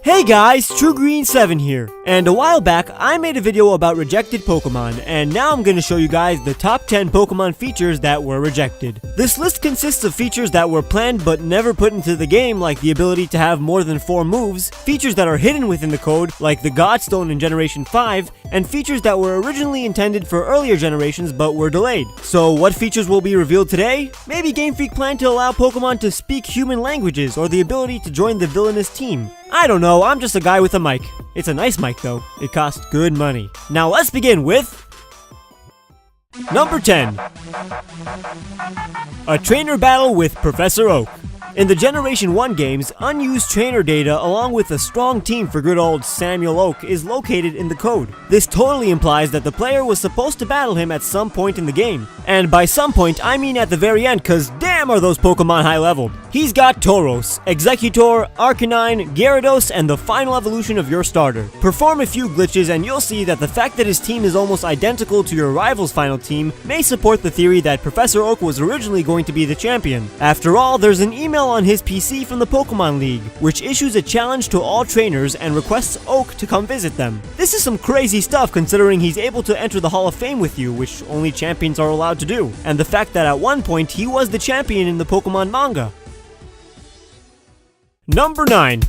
Hey guys, TrueGreen7 here, and a while back I made a video about rejected Pokemon, and now I'm going to show you guys the top 10 Pokemon features that were rejected. This list consists of features that were planned but never put into the game, like the ability to have more than 4 moves, features that are hidden within the code, like the Godstone in Generation 5, and features that were originally intended for earlier generations but were delayed. So what features will be revealed today? Maybe Game Freak planned to allow Pokemon to speak human languages, or the ability to join the villainous team. I don't know, I'm just a guy with a mic. It's a nice mic though. It costs good money. Now let's begin with number 10. A trainer battle with Professor Oak. In the Generation 1 games, unused trainer data along with a strong team for good old Samuel Oak is located in the code. This totally implies that the player was supposed to battle him at some point in the game. And by some point, I mean at the very end, cause damn are those Pokemon high leveled. He's got Tauros, Exeggutor, Arcanine, Gyarados, and the final evolution of your starter. Perform a few glitches and you'll see that the fact that his team is almost identical to your rival's final team may support the theory that Professor Oak was originally going to be the champion. After all, there's an email on his PC from the Pokemon League, which issues a challenge to all trainers and requests Oak to come visit them. This is some crazy stuff considering he's able to enter the Hall of Fame with you, which only champions are allowed to do, and the fact that at one point he was the champion in the Pokemon manga. Number 9.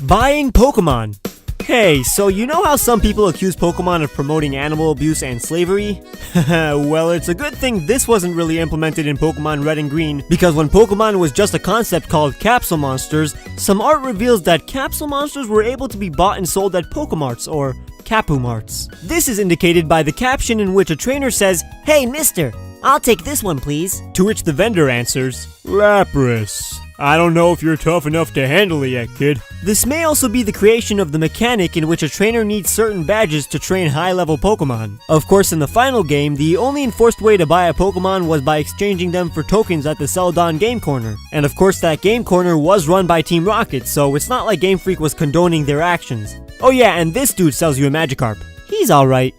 Buying Pokemon. Hey, so you know how some people accuse Pokemon of promoting animal abuse and slavery? Well, it's a good thing this wasn't really implemented in Pokemon Red and Green, because when Pokemon was just a concept called Capsule Monsters, some art reveals that Capsule Monsters were able to be bought and sold at Pokemarts, or Kapu Marts. This is indicated by the caption in which a trainer says, "Hey mister, I'll take this one please." To which the vendor answers, "Lapras, I don't know if you're tough enough to handle it yet, kid." This may also be the creation of the mechanic in which a trainer needs certain badges to train high-level Pokemon. Of course, in the final game, the only enforced way to buy a Pokemon was by exchanging them for tokens at the Celadon Game Corner. And of course, that Game Corner was run by Team Rocket, so it's not like Game Freak was condoning their actions. Oh yeah, and this dude sells you a Magikarp. He's alright.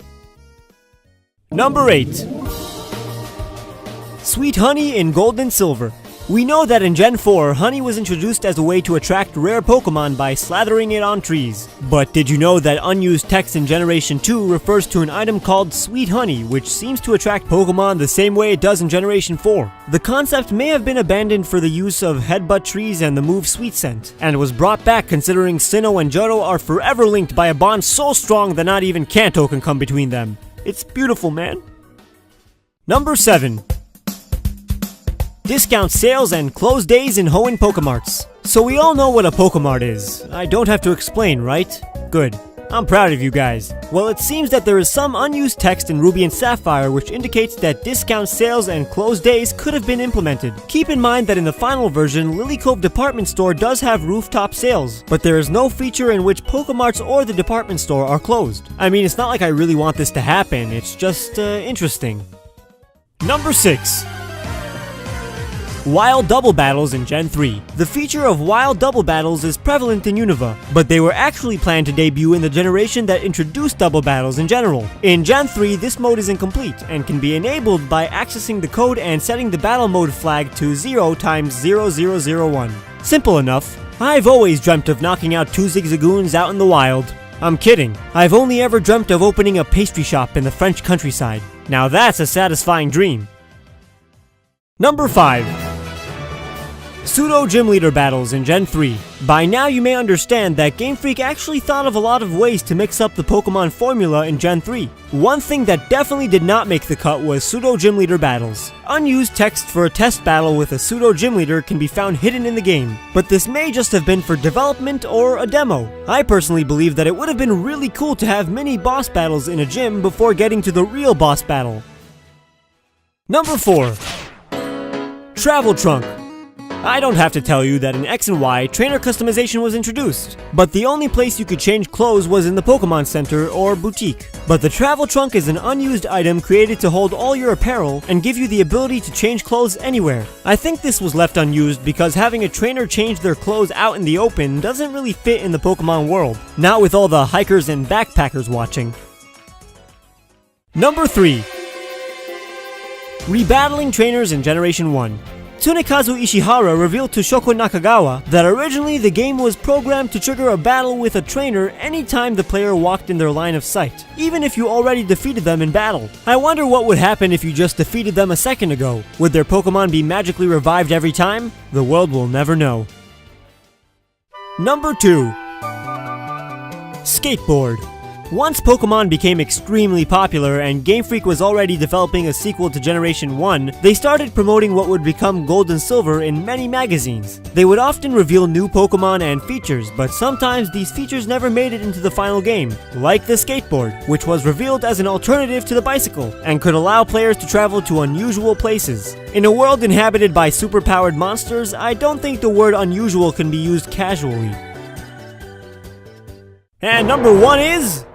Number 8. Sweet Honey in Gold and Silver. We know that in Gen 4, honey was introduced as a way to attract rare Pokemon by slathering it on trees. But did you know that unused text in Generation 2 refers to an item called Sweet Honey, which seems to attract Pokemon the same way it does in Generation 4? The concept may have been abandoned for the use of Headbutt trees and the move Sweet Scent, and was brought back considering Sinnoh and Johto are forever linked by a bond so strong that not even Kanto can come between them. It's beautiful, man. Number 7. Discount sales and closed days in Hoenn Pokemarts. So we all know what a Pokemart is. I don't have to explain, right? Good. I'm proud of you guys. Well, it seems that there is some unused text in Ruby and Sapphire which indicates that discount sales and closed days could have been implemented. Keep in mind that in the final version, Lily Cove Department Store does have rooftop sales, but there is no feature in which Pokemarts or the department store are closed. I mean, it's not like I really want this to happen, it's just interesting. Number 6. Wild Double Battles in Gen 3. The feature of Wild Double Battles is prevalent in Unova, but they were actually planned to debut in the generation that introduced Double Battles in general. In Gen 3, this mode is incomplete, and can be enabled by accessing the code and setting the battle mode flag to 0 × 0001. Simple enough. I've always dreamt of knocking out 2 Zigzagoons out in the wild. I'm kidding. I've only ever dreamt of opening a pastry shop in the French countryside. Now that's a satisfying dream. Number 5. Pseudo Gym Leader Battles in Gen 3. By now you may understand that Game Freak actually thought of a lot of ways to mix up the Pokemon formula in Gen 3. One thing that definitely did not make the cut was Pseudo Gym Leader Battles. Unused text for a test battle with a Pseudo Gym Leader can be found hidden in the game, but this may just have been for development or a demo. I personally believe that it would have been really cool to have mini boss battles in a gym before getting to the real boss battle. Number 4. Travel Trunk. I don't have to tell you that in X and Y, trainer customization was introduced, but the only place you could change clothes was in the Pokemon Center or boutique. But the Travel Trunk is an unused item created to hold all your apparel and give you the ability to change clothes anywhere. I think this was left unused because having a trainer change their clothes out in the open doesn't really fit in the Pokemon world, not with all the hikers and backpackers watching. Number 3. Rebattling trainers in Generation 1. Tsunekazu Ishihara revealed to Shoko Nakagawa that originally the game was programmed to trigger a battle with a trainer anytime the player walked in their line of sight, even if you already defeated them in battle. I wonder what would happen if you just defeated them a second ago. Would their Pokemon be magically revived every time? The world will never know. Number 2. Skateboard. Once Pokemon became extremely popular and Game Freak was already developing a sequel to Generation 1, they started promoting what would become Gold and Silver in many magazines. They would often reveal new Pokemon and features, but sometimes these features never made it into the final game, like the skateboard, which was revealed as an alternative to the bicycle, and could allow players to travel to unusual places. In a world inhabited by superpowered monsters, I don't think the word unusual can be used casually. And number 1 is...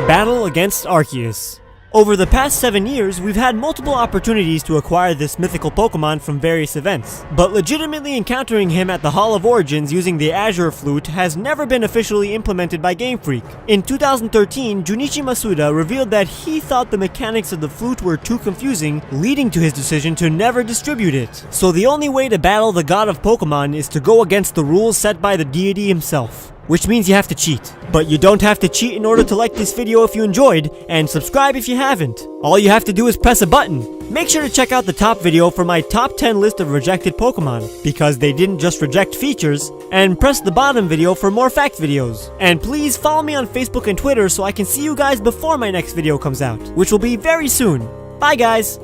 Battle against Arceus. Over the past 7 years, we've had multiple opportunities to acquire this mythical Pokemon from various events, but legitimately encountering him at the Hall of Origins using the Azure Flute has never been officially implemented by Game Freak. In 2013, Junichi Masuda revealed that he thought the mechanics of the flute were too confusing, leading to his decision to never distribute it. So the only way to battle the god of Pokemon is to go against the rules set by the deity himself. Which means you have to cheat. But you don't have to cheat in order to like this video if you enjoyed, and subscribe if you haven't. All you have to do is press a button. Make sure to check out the top video for my top 10 list of rejected Pokemon, because they didn't just reject features, and press the bottom video for more fact videos. And please follow me on Facebook and Twitter so I can see you guys before my next video comes out, which will be very soon. Bye guys!